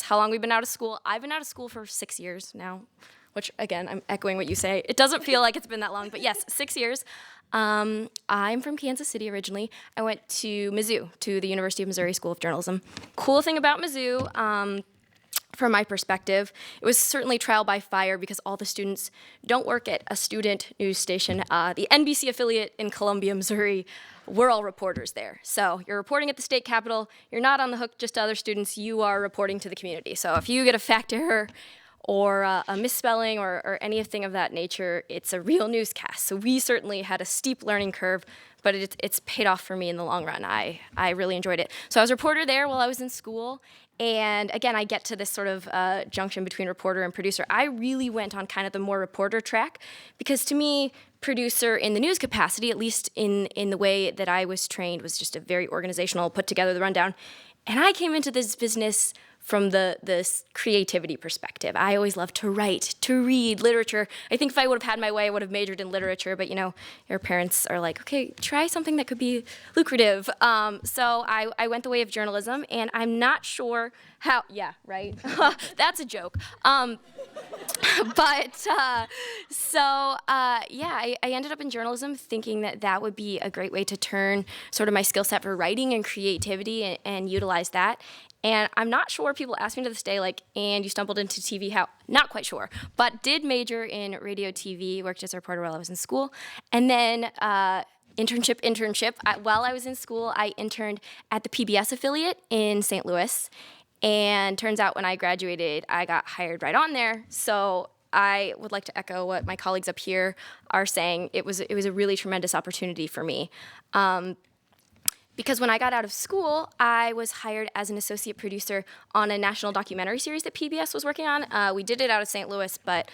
how long we've been out of school. I've been out of school for 6 years now, which, again, I'm echoing what you say. It doesn't feel like it's been that long, but yes, 6 years. I'm from Kansas City originally. I went to Mizzou, to the University of Missouri School of Journalism. Cool thing about Mizzou, from my perspective, it was certainly trial by fire because all the students don't work at a student news station. The NBC affiliate in Columbia, Missouri, we're all reporters there. So you're reporting at the state capitol. You're not on the hook just to other students. You are reporting to the community. So if you get a fact error or a misspelling or anything of that nature, it's a real newscast. So we certainly had a steep learning curve, but it's paid off for me in the long run. I really enjoyed it. So I was a reporter there while I was in school. And again, I get to this sort of junction between reporter and producer. I really went on kind of the more reporter track because to me, producer in the news capacity, at least in the way that I was trained, was just a very organizational, put together the rundown. And I came into this business from the creativity perspective. I always loved to write, to read literature. I think if I would have had my way, I would have majored in literature, but your parents are like, okay, try something that could be lucrative. So I went the way of journalism, and I'm not sure how, yeah, right? That's a joke. I ended up in journalism thinking that would be a great way to turn sort of my skill set for writing and creativity and utilize that. And I'm not sure, people ask me to this day, and you stumbled into TV, how? Not quite sure, but did major in radio TV, worked as a reporter while I was in school. And then internship. While I was in school, I interned at the PBS affiliate in St. Louis. And turns out when I graduated, I got hired right on there. So I would like to echo what my colleagues up here are saying. It was a really tremendous opportunity for me. Because when I got out of school, I was hired as an associate producer on a national documentary series that PBS was working on. We did it out of St. Louis, but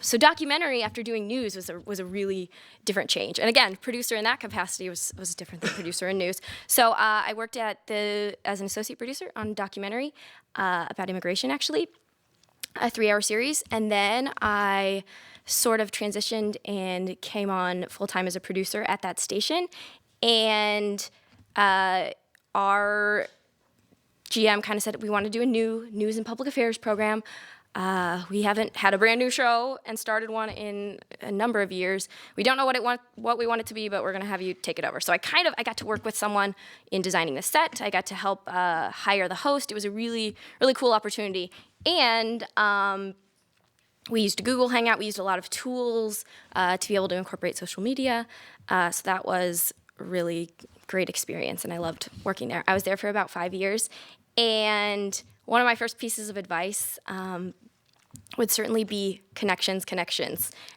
so documentary after doing news was a really different change. And again, producer in that capacity was different than producer in news. So I worked as an associate producer on a documentary about immigration, actually, a 3-hour series, and then I sort of transitioned and came on full-time as a producer at that station. And our GM kind of said we want to do a new news and public affairs program. We haven't had a brand new show and started one in a number of years. We don't know what we want it to be, but we're going to have you take it over. So I got to work with someone in designing the set. I got to help hire the host. It was a really, really cool opportunity. And we used Google Hangout. We used a lot of tools to be able to incorporate social media. So that was really great experience, and I loved working there. I was there for about 5 years, and one of my first pieces of advice would certainly be connections.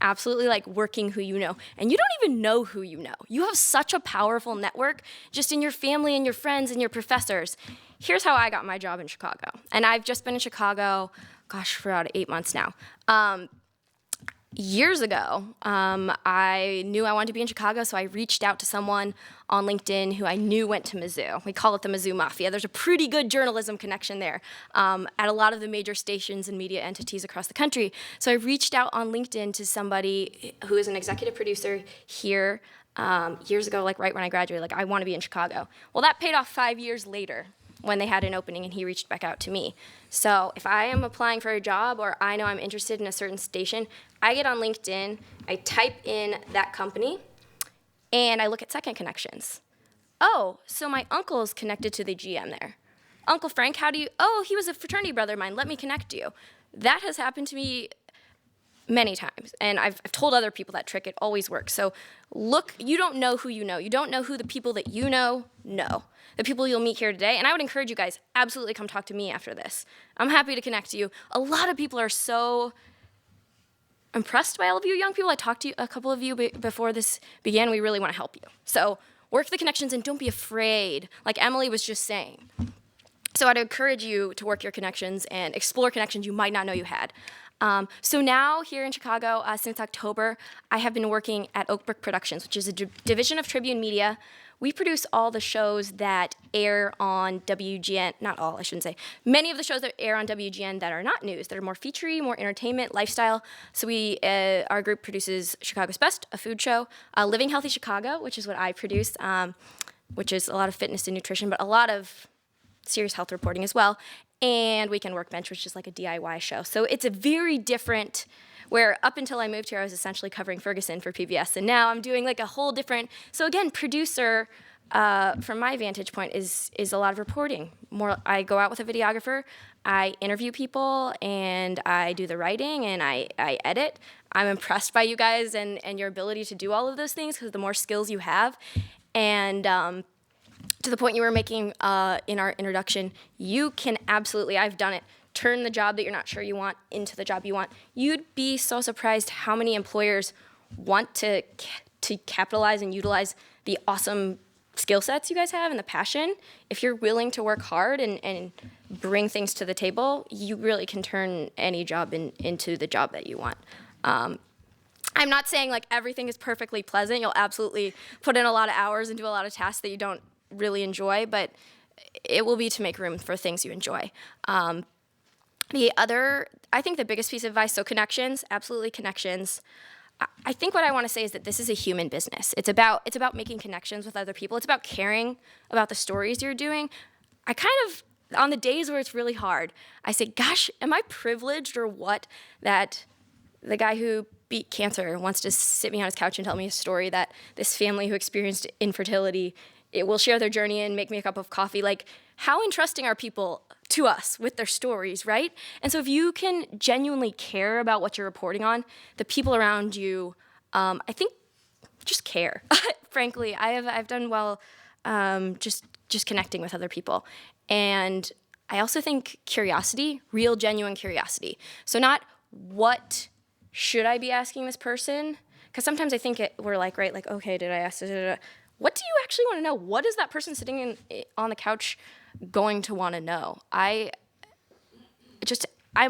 Absolutely, like working who you know. And you don't even know who you know. You have such a powerful network just in your family and your friends and your professors. Here's how I got my job in Chicago. And I've just been in Chicago, for about 8 months now. Years ago, I knew I wanted to be in Chicago, so I reached out to someone on LinkedIn who I knew went to Mizzou. We call it the Mizzou Mafia. There's a pretty good journalism connection there at a lot of the major stations and media entities across the country. So I reached out on LinkedIn to somebody who is an executive producer here years ago, right when I graduated, I want to be in Chicago. Well, that paid off 5 years later when they had an opening, and he reached back out to me. So if I am applying for a job or I know I'm interested in a certain station, I get on LinkedIn, I type in that company, and I look at second connections. Oh, so my uncle is connected to the GM there. Uncle Frank, he was a fraternity brother of mine, let me connect you. That has happened to me many times, and I've told other people that trick. It always works. So look, you don't know who you know. You don't know who the people that you know. The people you'll meet here today, and I would encourage you guys, absolutely come talk to me after this. I'm happy to connect to you. A lot of people are so impressed by all of you young people. I talked to a couple of you before this began. We really want to help you. So work the connections and don't be afraid, like Emily was just saying. So I'd encourage you to work your connections and explore connections you might not know you had. So now here in Chicago, since October, I have been working at Oakbrook Productions, which is a division of Tribune Media. We produce all the shows that air on WGN, not all, I shouldn't say, many of the shows that air on WGN that are not news, that are more featurey, more entertainment, lifestyle. So our group produces Chicago's Best, a food show, Living Healthy Chicago, which is what I produce, which is a lot of fitness and nutrition, but a lot of serious health reporting as well. and Weekend Workbench, which is like a DIY show. So it's a very different, where up until I moved here, I was essentially covering Ferguson for PBS, and now I'm doing like a whole different, so again, producer, from my vantage point, is a lot of reporting. I go out with a videographer, I interview people, and I do the writing, and I edit. I'm impressed by you guys and your ability to do all of those things, because the more skills you have, and to the point you were making in our introduction, you can absolutely, I've done it, turn the job that you're not sure you want into the job you want. You'd be so surprised how many employers want to capitalize and utilize the awesome skill sets you guys have and the passion. If you're willing to work hard and bring things to the table, you really can turn any job into the job that you want. I'm not saying like everything is perfectly pleasant. You'll absolutely put in a lot of hours and do a lot of tasks that you don't really enjoy, but it will be to make room for things you enjoy. I think the biggest piece of advice, so connections, absolutely connections. I think what I want to say is that this is a human business. It's about making connections with other people. It's about caring about the stories you're doing. I kind of, on the days where it's really hard, I say, gosh, am I privileged or what that the guy who beat cancer wants to sit me on his couch and tell me a story that this family who experienced infertility, it will share their journey and make me a cup of coffee. Like, how entrusting are people to us with their stories, right? And so if you can genuinely care about what you're reporting on, the people around you, I think, just care. Frankly, I've done well just connecting with other people. And I also think curiosity, real genuine curiosity. So not what should I be asking this person? Because sometimes I think we're like, right, like, okay, did I ask? What do you actually want to know? What is that person sitting on the couch going to want to know? I'm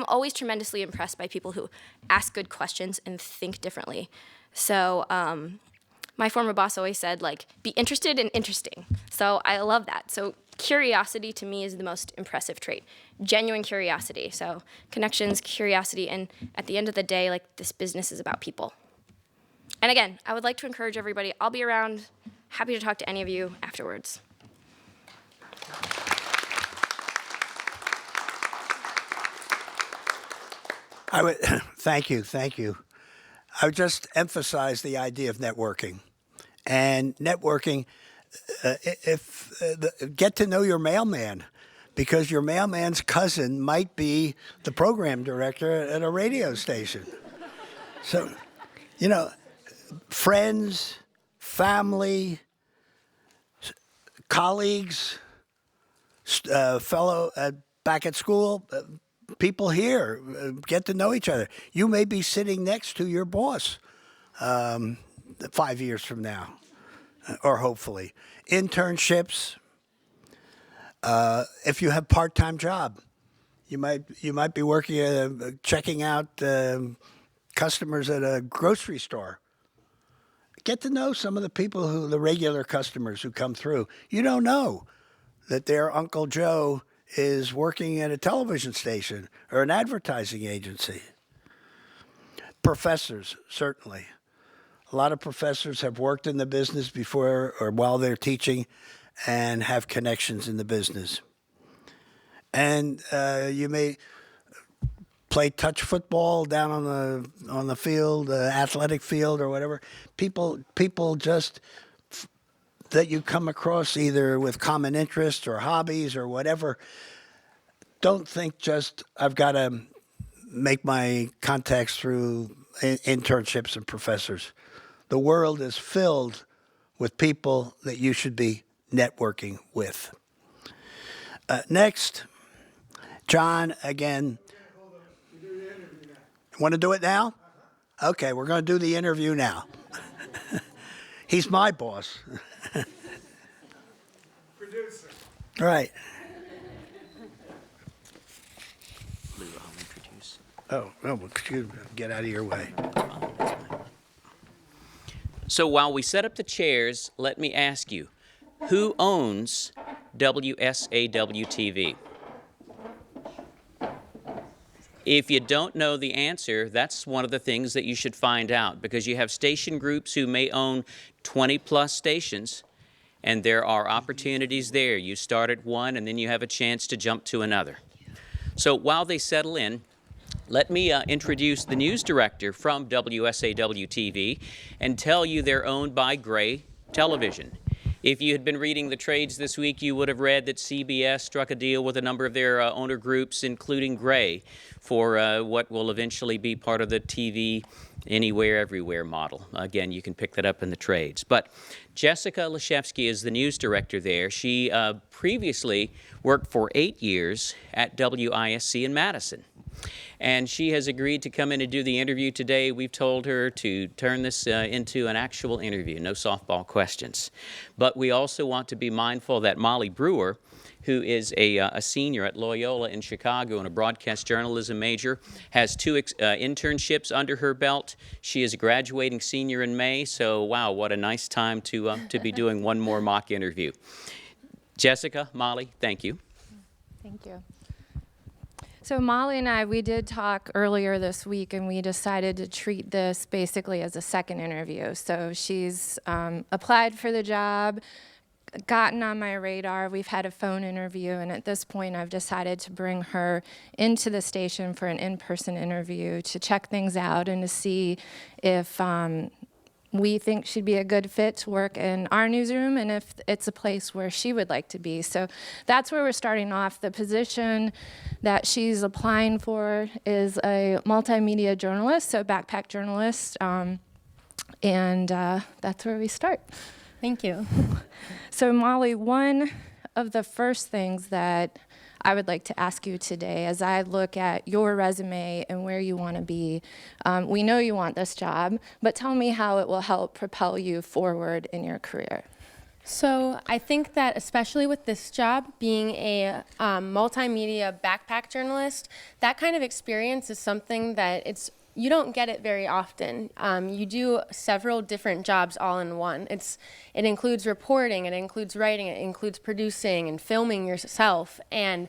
always tremendously impressed by people who ask good questions and think differently. So my former boss always said, like, be interested and interesting. So I love that. So curiosity to me is the most impressive trait. Genuine curiosity. So connections, curiosity, and at the end of the day, like, this business is about people. And again, I would like to encourage everybody. I'll be around, happy to talk to any of you afterwards. Thank you. I would just emphasize the idea of networking. And networking, get to know your mailman, because your mailman's cousin might be the program director at a radio station. So, friends, family, colleagues, fellow back at school, people here, get to know each other. You may be sitting next to your boss 5 years from now, or hopefully. Internships, if you have part-time job, you might be working checking out customers at a grocery store. Get to know some of the people the regular customers who come through. You don't know that their Uncle Joe is working at a television station or an advertising agency. Professors, certainly. A lot of professors have worked in the business before or while they're teaching and have connections in the business. And you may play touch football down on the field, athletic field or whatever. People just that you come across either with common interests or hobbies or whatever. Don't think just I've got to make my contacts through internships and professors. The world is filled with people that you should be networking with. Next, John, again. Want to do it now? Okay, we're going to do the interview now. He's my boss. Producer. Right. Lou, I'll introduce. Oh, excuse me. Get out of your way. So while we set up the chairs, let me ask you, who owns WSAW-TV? If you don't know the answer, that's one of the things that you should find out, because you have station groups who may own 20-plus stations, and there are opportunities there. You start at one, and then you have a chance to jump to another. So while they settle in, let me introduce the news director from WSAW-TV and tell you they're owned by Gray Television. If you had been reading the trades this week, you would have read that CBS struck a deal with a number of their owner groups, including Gray, for what will eventually be part of the TV Anywhere, Everywhere model. Again, you can pick that up in the trades. But Jessica Leshevsky is the news director there. She previously worked for 8 years at WISC in Madison. And she has agreed to come in and do the interview today. We've told her to turn this into an actual interview, no softball questions. But we also want to be mindful that Molly Brewer, who is a senior at Loyola in Chicago and a broadcast journalism major, has 2 internships under her belt. She is a graduating senior in May, so wow, what a nice time to be doing one more mock interview. Jessica, Molly, thank you. Thank you. So Molly and I, we did talk earlier this week, and we decided to treat this basically as a second interview. So she's applied for the job, gotten on my radar. We've had a phone interview, and at this point, I've decided to bring her into the station for an in-person interview to check things out and to see if we think she'd be a good fit to work in our newsroom and if it's a place where she would like to be. So that's where we're starting off. The position that she's applying for is a multimedia journalist, so backpack journalist, and that's where we start. Thank you. So Molly, one of the first things that I would like to ask you today as I look at your resume and where you want to be. We know you want this job, but tell me how it will help propel you forward in your career. So I think that especially with this job, being a multimedia backpack journalist, that kind of experience is something that you don't get it very often. You do several different jobs all in one. It includes reporting, it includes writing, it includes producing and filming yourself. And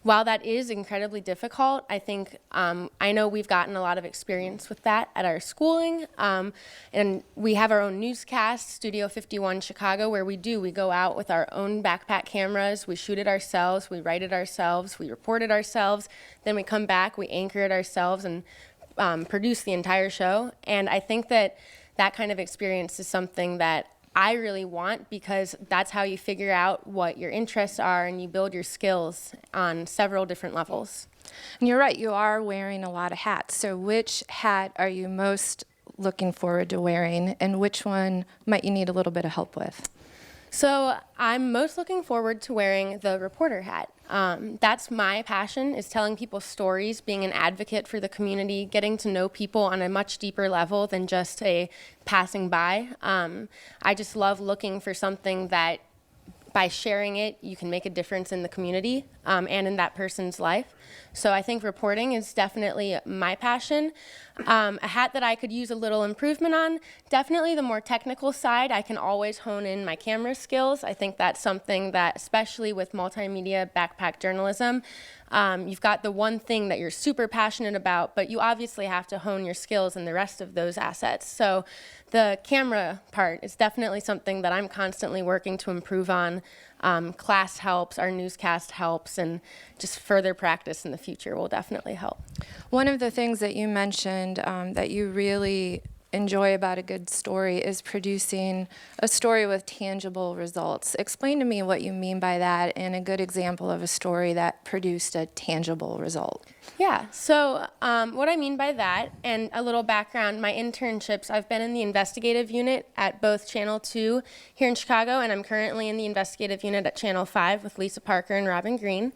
while that is incredibly difficult, I think I know we've gotten a lot of experience with that at our schooling. And we have our own newscast, Studio 51 Chicago, where we go out with our own backpack cameras, we shoot it ourselves, we write it ourselves, we report it ourselves, then we come back, we anchor it ourselves, and produce the entire show. And I think that kind of experience is something that I really want, because that's how you figure out what your interests are and you build your skills on several different levels. And you're right, you are wearing a lot of hats. So which hat are you most looking forward to wearing, and which one might you need a little bit of help with? So I'm most looking forward to wearing the reporter hat. That's my passion, is telling people stories, being an advocate for the community, getting to know people on a much deeper level than just a passing by. I just love looking for something that by sharing it, you can make a difference in the community and in that person's life. So I think reporting is definitely my passion. A hat that I could use a little improvement on, definitely the more technical side. I can always hone in my camera skills. I think that's something that, especially with multimedia backpack journalism, you've got the one thing that you're super passionate about, but you obviously have to hone your skills in the rest of those assets. So the camera part is definitely something that I'm constantly working to improve on. Class helps, our newscast helps, and just further practice in the future will definitely help. One of the things that you mentioned that you really enjoy about a good story is producing a story with tangible results. Explain to me what you mean by that and a good example of a story that produced a tangible result. Yeah, so what I mean by that, and a little background, my internships, I've been in the investigative unit at both Channel 2 here in Chicago, and I'm currently in the investigative unit at Channel 5 with Lisa Parker and Robin Green.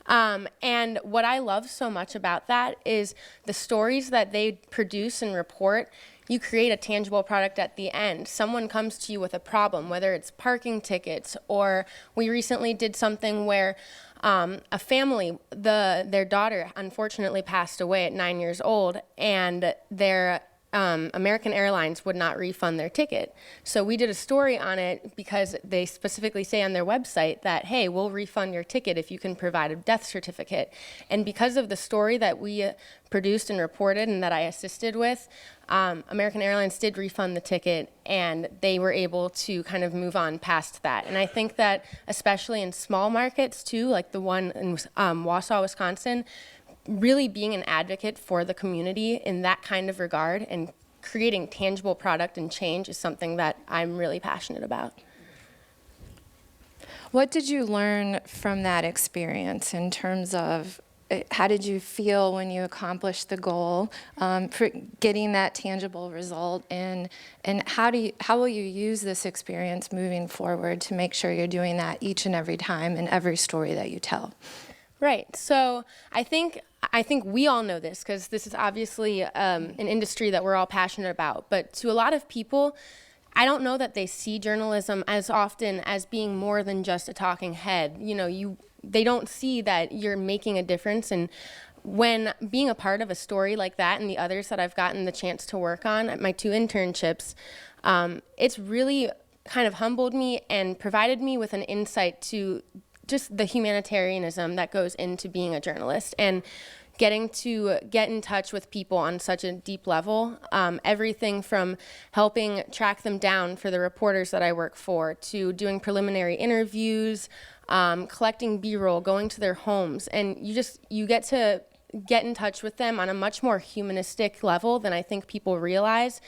And what I love so much about that is the stories that they produce and report. You create a tangible product at the end. Someone comes to you with a problem, whether it's parking tickets, or we recently did something where a family, their daughter unfortunately passed away at 9 years old, and their American Airlines would not refund their ticket. So we did a story on it because they specifically say on their website that, hey, we'll refund your ticket if you can provide a death certificate. And because of the story that we produced and reported and that I assisted with, American Airlines did refund the ticket, and they were able to kind of move on past that. And I think that especially in small markets too, like the one in Wausau, Wisconsin, really being an advocate for the community in that kind of regard and creating tangible product and change is something that I'm really passionate about. What did you learn from that experience in terms of how did you feel when you accomplished the goal, for getting that tangible result, and how will you use this experience moving forward to make sure you're doing that each and every time in every story that you tell? Right. So I think we all know this because this is obviously an industry that we're all passionate about. But to a lot of people, I don't know that they see journalism as often as being more than just a talking head. They don't see that you're making a difference. And when being a part of a story like that and the others that I've gotten the chance to work on at my 2 internships, it's really kind of humbled me and provided me with an insight to just the humanitarianism that goes into being a journalist and getting to get in touch with people on such a deep level. Everything from helping track them down for the reporters that I work for to doing preliminary interviews, collecting B-roll, going to their homes. And you get to get in touch with them on a much more humanistic level than I think people realize.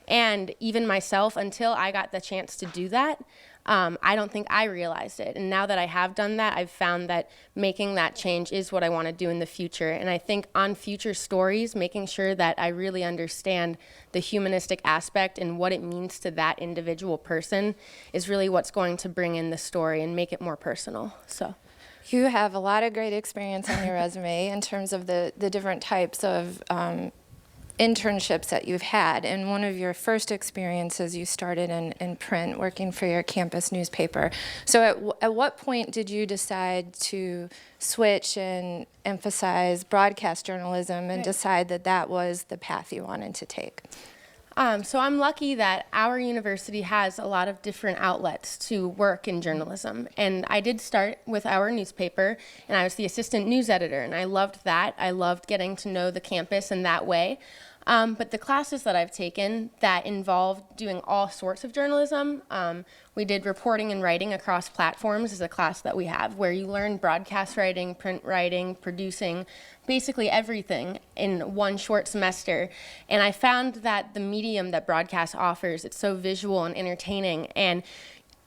And even myself, until I got the chance to do that, I don't think I realized it. And now that I have done that, I've found that making that change is what I want to do in the future. And I think on future stories, making sure that I really understand the humanistic aspect and what it means to that individual person is really what's going to bring in the story and make it more personal. So. You have a lot of great experience on your resume in terms of the different types of internships that you've had. And one of your first experiences, you started in print, working for your campus newspaper. So at what point did you decide to switch and emphasize broadcast journalism and decide that that was the path you wanted to take? So I'm lucky that our university has a lot of different outlets to work in journalism. And I did start with our newspaper, and I was the assistant news editor, and I loved that. I loved getting to know the campus in that way. But the classes that I've taken that involved doing all sorts of journalism, we did reporting and writing across platforms is a class that we have where you learn broadcast writing, print writing, producing, basically everything in one short semester. And I found that the medium that broadcast offers, it's so visual and entertaining. And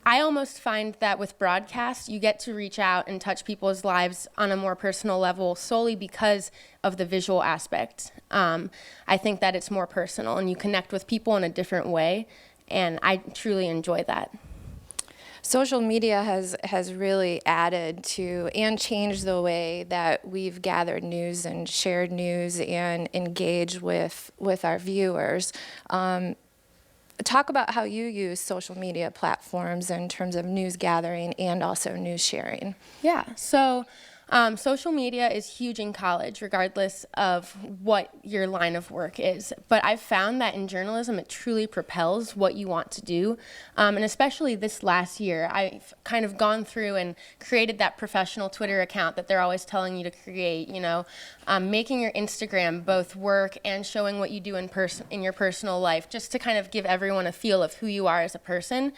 I almost find that with broadcast, you get to reach out and touch people's lives on a more personal level solely because of the visual aspect. I think that it's more personal and you connect with people in a different way, and I truly enjoy that. Social media has really added to and changed the way that we've gathered news and shared news and engaged with our viewers. Talk about how you use social media platforms in terms of news gathering and also news sharing. Yeah, so social media is huge in college, regardless of what your line of work is. But I've found that in journalism, it truly propels what you want to do. And especially this last year, I've kind of gone through and created that professional Twitter account that they're always telling you to create, making your Instagram both work and showing what you do in your personal life, just to kind of give everyone a feel of who you are as a person.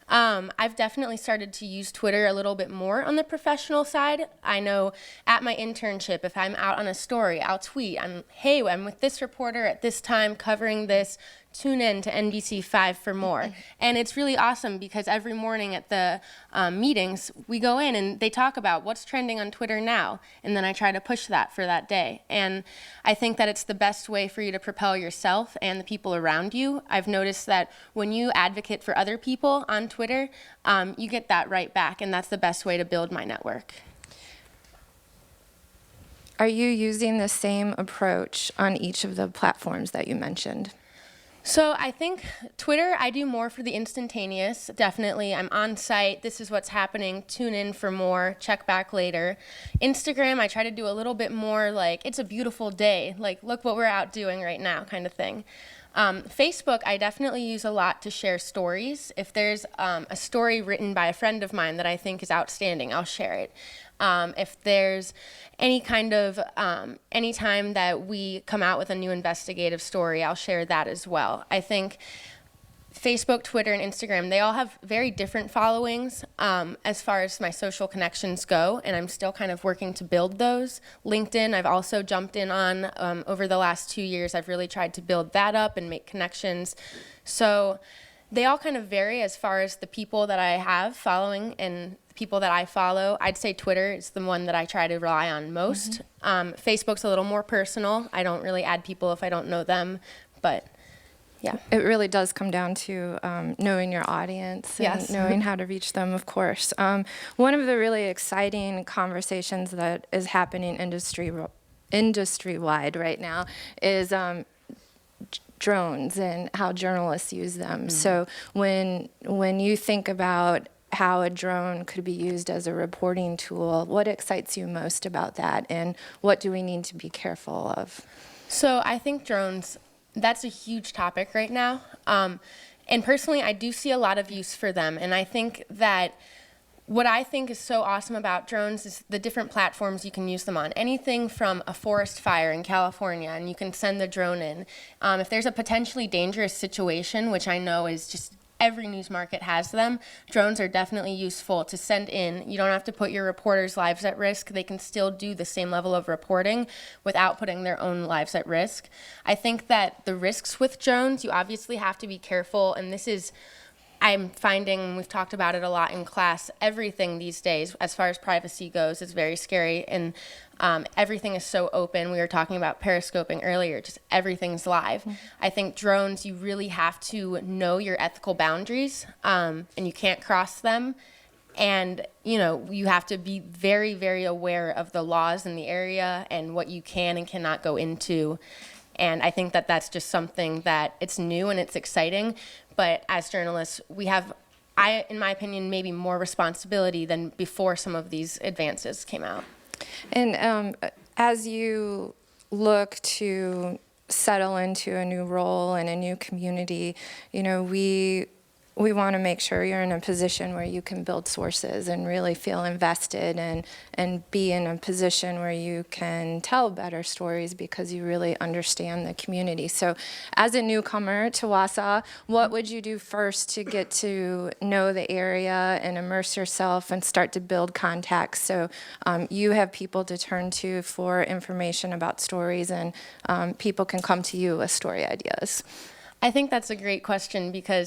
I've definitely started to use Twitter a little bit more on the professional side. I know at my internship, if I'm out on a story, I'll tweet, hey, I'm with this reporter at this time covering this. Tune in to NBC5 for more. And it's really awesome because every morning at the meetings, we go in and they talk about what's trending on Twitter now. And then I try to push that for that day. And I think that it's the best way for you to propel yourself and the people around you. I've noticed that when you advocate for other people on Twitter, you get that right back. And that's the best way to build my network. Are you using the same approach on each of the platforms that you mentioned? So I think Twitter, I do more for the instantaneous. Definitely, I'm on site. This is what's happening. Tune in for more. Check back later. Instagram, I try to do a little bit more like, it's a beautiful day. Like, look what we're out doing right now kind of thing. Facebook, I definitely use a lot to share stories. If there's a story written by a friend of mine that I think is outstanding, I'll share it. If there's any kind of, anytime that we come out with a new investigative story, I'll share that as well. I think Facebook, Twitter, and Instagram, they all have very different followings as far as my social connections go, and I'm still kind of working to build those. LinkedIn, I've also jumped in on over the last 2 years. I've really tried to build that up and make connections. So they all kind of vary as far as the people that I have following and the people that I follow. I'd say Twitter is the one that I try to rely on most. Facebook's a little more personal. I don't really add people if I don't know them, but yeah. It really does come down to knowing your audience and Yes. knowing how to reach them, of course. One of the really exciting conversations that is happening industry-wide right now is drones and how journalists use them. So when you think about how a drone could be used as a reporting tool, what excites you most about that, and what do we need to be careful of? So I think drones, that's a huge topic right now. And personally, I do see a lot of use for them. And I think that what I think is so awesome about drones is the different platforms you can use them on. Anything from a forest fire in California, and you can send the drone in. If there's a potentially dangerous situation, which I know is just every news market has them, drones are definitely useful to send in. You don't have to put your reporters' lives at risk. They can still do the same level of reporting without putting their own lives at risk. I think that the risks with drones, you obviously have to be careful, and this is, I'm finding, we've talked about it a lot in class, everything these days as far as privacy goes is very scary, and everything is so open. We were talking about periscoping earlier, just everything's live. I think drones, you really have to know your ethical boundaries, and you can't cross them. And, you know, you have to be very, very aware of the laws in the area and what you can and cannot go into. And I think that that's just something that it's new and it's exciting. But as journalists, we have, in my opinion, maybe more responsibility than before some of these advances came out. And as you look to settle into a new role and a new community, you know, we want to make sure you're in a position where you can build sources and really feel invested and be in a position where you can tell better stories because you really understand the community. So as a newcomer to Wausau, what would you do first to get to know the area and immerse yourself and start to build contacts so you have people to turn to for information about stories and people can come to you with story ideas? I think that's a great question because